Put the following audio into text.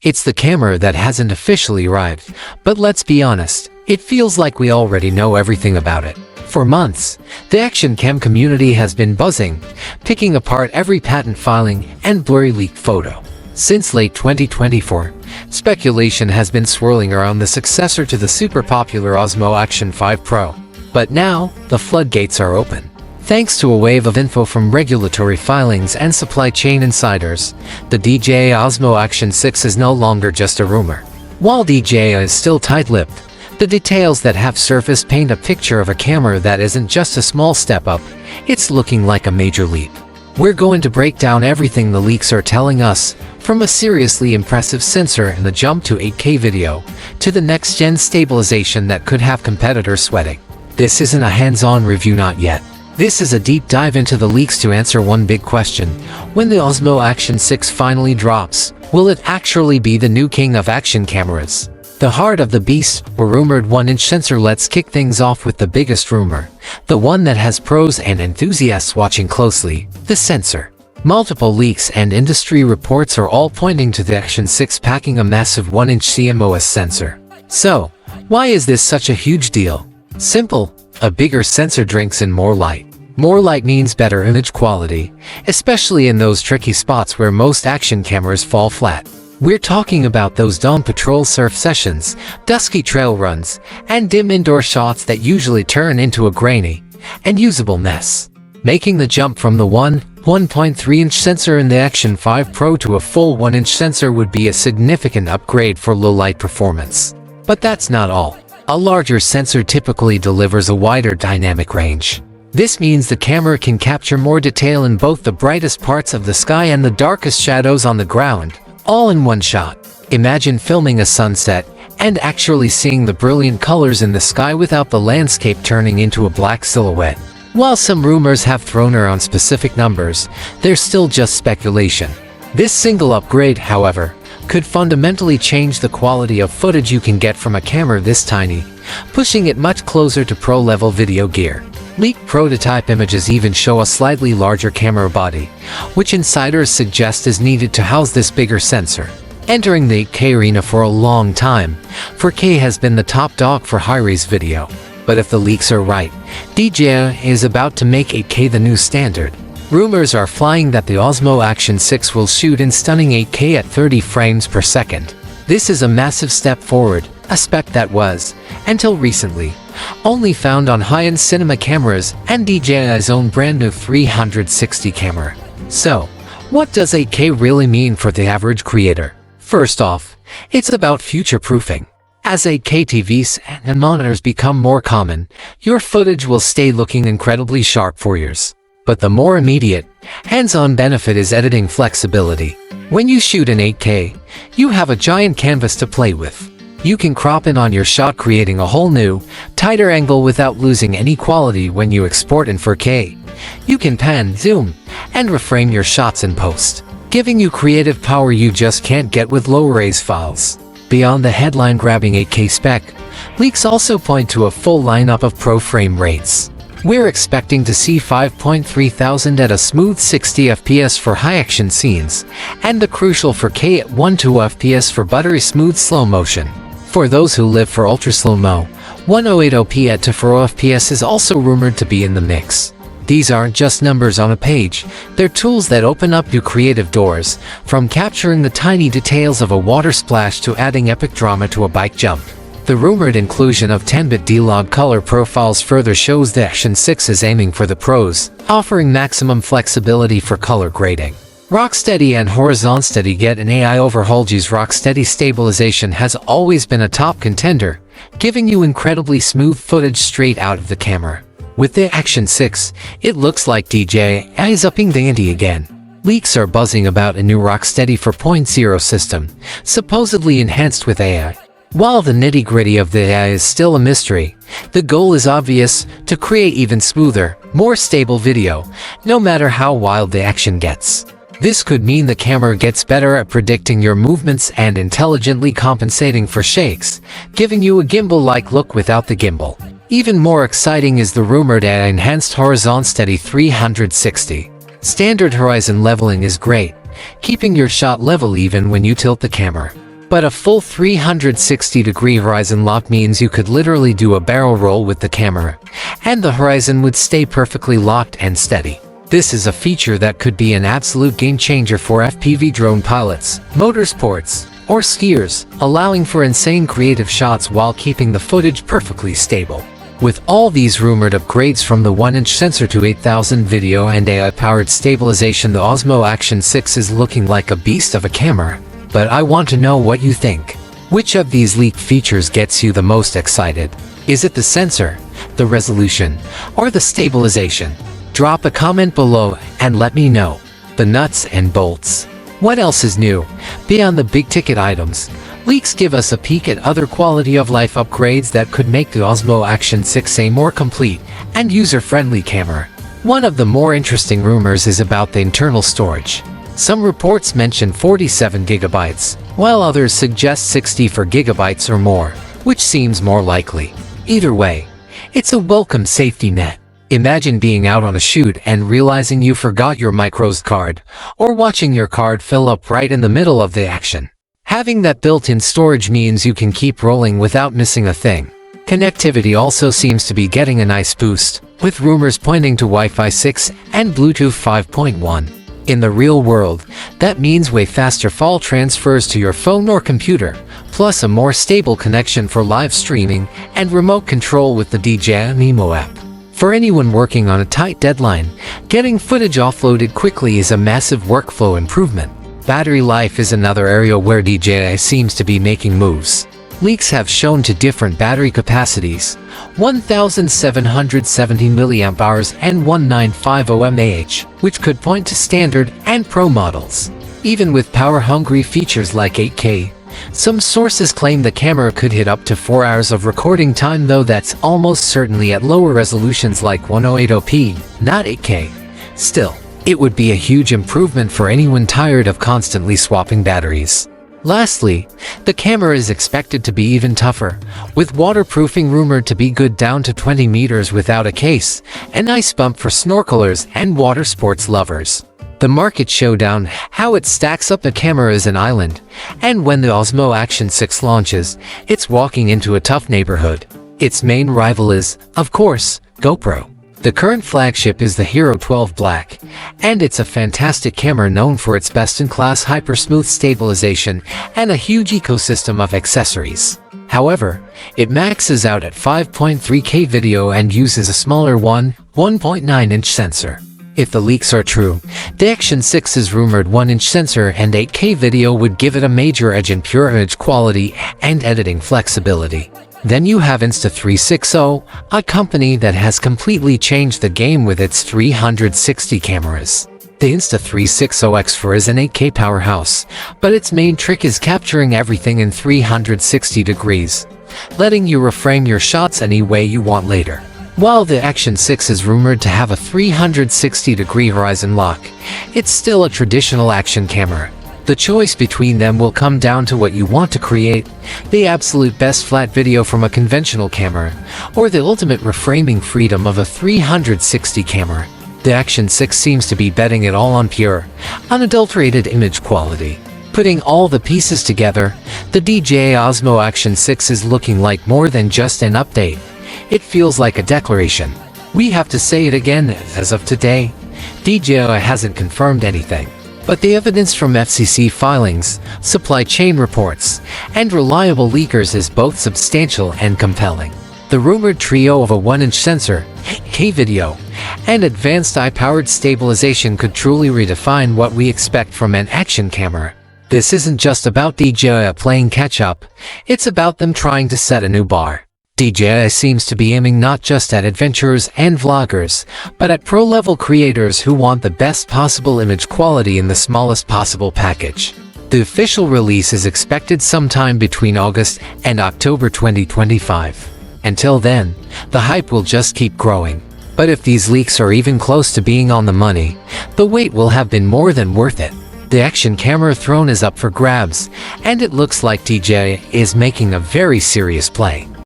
It's the camera that hasn't officially arrived, but let's be honest, it feels like we already know everything about it. For months, the action cam community has been buzzing, picking apart every patent filing and blurry leaked photo. Since late 2024, speculation has been swirling around the successor to the super popular Osmo Action 5 Pro. But now, the floodgates are open. Thanks to a wave of info from regulatory filings and supply chain insiders, the DJI Osmo Action 6 is no longer just a rumor. While DJI is still tight-lipped, the details that have surfaced paint a picture of a camera that isn't just a small step up, it's looking like a major leap. We're going to break down everything the leaks are telling us, from a seriously impressive sensor and the jump to 8K video, to the next-gen stabilization that could have competitors sweating. This isn't a hands-on review, not yet. This is a deep dive into the leaks to answer one big question. When the Osmo Action 6 finally drops, will it actually be the new king of action cameras? The heart of the beast, a rumored 1-inch sensor. Let's kick things off with the biggest rumor, the one that has pros and enthusiasts watching closely, the sensor. Multiple leaks and industry reports are all pointing to the Action 6 packing a massive 1-inch CMOS sensor. So, why is this such a huge deal? Simple, a bigger sensor drinks in more light. More light means better image quality, especially in those tricky spots where most action cameras fall flat. We're talking about those dawn patrol surf sessions, dusky trail runs, and dim indoor shots that usually turn into a grainy and usable mess. Making the jump from the 1.3-inch sensor in the Action 5 Pro to a full 1-inch sensor would be a significant upgrade for low-light performance. But that's not all. A larger sensor typically delivers a wider dynamic range. This means the camera can capture more detail in both the brightest parts of the sky and the darkest shadows on the ground, all in one shot. Imagine filming a sunset and actually seeing the brilliant colors in the sky without the landscape turning into a black silhouette. While some rumors have thrown around specific numbers, they're still just speculation. This single upgrade, however, could fundamentally change the quality of footage you can get from a camera this tiny, pushing it much closer to pro-level video gear. Leaked prototype images even show a slightly larger camera body, which insiders suggest is needed to house this bigger sensor. Entering the 8K arena for a long time, 4K has been the top dog for high-res video. But if the leaks are right, DJI is about to make 8K the new standard. Rumors are flying that the Osmo Action 6 will shoot in stunning 8K at 30 frames per second. This is a massive step forward, a spec that was, until recently, only found on high-end cinema cameras and DJI's own brand new 360 camera. So, what does 8K really mean for the average creator? First off, it's about future-proofing. As 8K TVs and monitors become more common, your footage will stay looking incredibly sharp for years. But the more immediate, hands-on benefit is editing flexibility. When you shoot in 8K, you have a giant canvas to play with. You can crop in on your shot, creating a whole new, tighter angle without losing any quality when you export in 4K. You can pan, zoom, and reframe your shots in post, giving you creative power you just can't get with low-res files. Beyond the headline-grabbing 8K spec, leaks also point to a full lineup of pro frame rates. We're expecting to see 5.3 thousand at a smooth 60 FPS for high-action scenes, and the crucial 4K at 12 FPS for buttery smooth slow motion. For those who live for ultra slow-mo, 1080p at 4 FPS is also rumored to be in the mix. These aren't just numbers on a page, they're tools that open up new creative doors, from capturing the tiny details of a water splash to adding epic drama to a bike jump. The rumored inclusion of 10-bit D-Log color profiles further shows the Action 6 is aiming for the pros, offering maximum flexibility for color grading. Rocksteady and Horizon Steady get an AI overhaul. DJI's Rocksteady stabilization has always been a top contender, giving you incredibly smooth footage straight out of the camera. With the Action 6, it looks like DJI is upping the ante again. Leaks are buzzing about a new Rocksteady 4.0 system, supposedly enhanced with AI. While the nitty-gritty of the AI is still a mystery, the goal is obvious: to create even smoother, more stable video, no matter how wild the action gets. This could mean the camera gets better at predicting your movements and intelligently compensating for shakes, giving you a gimbal-like look without the gimbal. Even more exciting is the rumored AI-enhanced Horizon Steady 360. Standard horizon leveling is great, keeping your shot level even when you tilt the camera. But a full 360-degree horizon lock means you could literally do a barrel roll with the camera, and the horizon would stay perfectly locked and steady. This is a feature that could be an absolute game-changer for FPV drone pilots, motorsports, or skiers, allowing for insane creative shots while keeping the footage perfectly stable. With all these rumored upgrades from the 1-inch sensor to 8000 video and AI-powered stabilization, the Osmo Action 6 is looking like a beast of a camera. But I want to know what you think. Which of these leaked features gets you the most excited? Is it the sensor, the resolution, or the stabilization? Drop a comment below and let me know. The nuts and bolts. What else is new? Beyond the big-ticket items, leaks give us a peek at other quality-of-life upgrades that could make the Osmo Action 6 a more complete and user-friendly camera. One of the more interesting rumors is about the internal storage. Some reports mention 47 gigabytes, while others suggest 64 gigabytes or more, which seems more likely. Either way, it's a welcome safety net. Imagine being out on a shoot and realizing you forgot your microSD card, or watching your card fill up right in the middle of the action. Having that built-in storage means you can keep rolling without missing a thing. Connectivity also seems to be getting a nice boost, with rumors pointing to Wi-Fi 6 and Bluetooth 5.1. In the real world, that means way faster file transfers to your phone or computer, plus a more stable connection for live streaming and remote control with the DJI Osmo app. For anyone working on a tight deadline, getting footage offloaded quickly is a massive workflow improvement. Battery life is another area where DJI seems to be making moves. Leaks have shown to different battery capacities, 1770 mAh and 1950 mAh, which could point to standard and pro models. Even with power-hungry features like 8K, some sources claim the camera could hit up to 4 hours of recording time, though that's almost certainly at lower resolutions like 1080p, not 8K. Still, it would be a huge improvement for anyone tired of constantly swapping batteries. Lastly, the camera is expected to be even tougher, with waterproofing rumored to be good down to 20 meters without a case, a nice bump for snorkelers and water sports lovers. The market showdown, how it stacks up. The camera is an island, and when the Osmo Action 6 launches, it's walking into a tough neighborhood. Its main rival is, of course, GoPro. The current flagship is the Hero 12 Black, and it's a fantastic camera known for its best-in-class hyper-smooth stabilization and a huge ecosystem of accessories. However, it maxes out at 5.3K video and uses a smaller 1.9-inch sensor. If the leaks are true, the Action 6's rumored 1-inch sensor and 8K video would give it a major edge in pure image quality and editing flexibility. Then you have Insta360, a company that has completely changed the game with its 360 cameras. The Insta360 X4 is an 8K powerhouse, but its main trick is capturing everything in 360 degrees, letting you reframe your shots any way you want later. While the Action 6 is rumored to have a 360-degree horizon lock, it's still a traditional action camera. The choice between them will come down to what you want to create: the absolute best flat video from a conventional camera, or the ultimate reframing freedom of a 360 camera. The Action 6 seems to be betting it all on pure, unadulterated image quality. Putting all the pieces together, the DJI Osmo Action 6 is looking like more than just an update. It feels like a declaration. We have to say it again, as of today, DJI hasn't confirmed anything. But the evidence from FCC filings, supply chain reports, and reliable leakers is both substantial and compelling. The rumored trio of a 1-inch sensor, 8K video, and advanced AI-powered stabilization could truly redefine what we expect from an action camera. This isn't just about DJI playing catch-up, it's about them trying to set a new bar. DJI seems to be aiming not just at adventurers and vloggers, but at pro-level creators who want the best possible image quality in the smallest possible package. The official release is expected sometime between August and October 2025. Until then, the hype will just keep growing. But if these leaks are even close to being on the money, the wait will have been more than worth it. The action camera throne is up for grabs, and it looks like DJI is making a very serious play.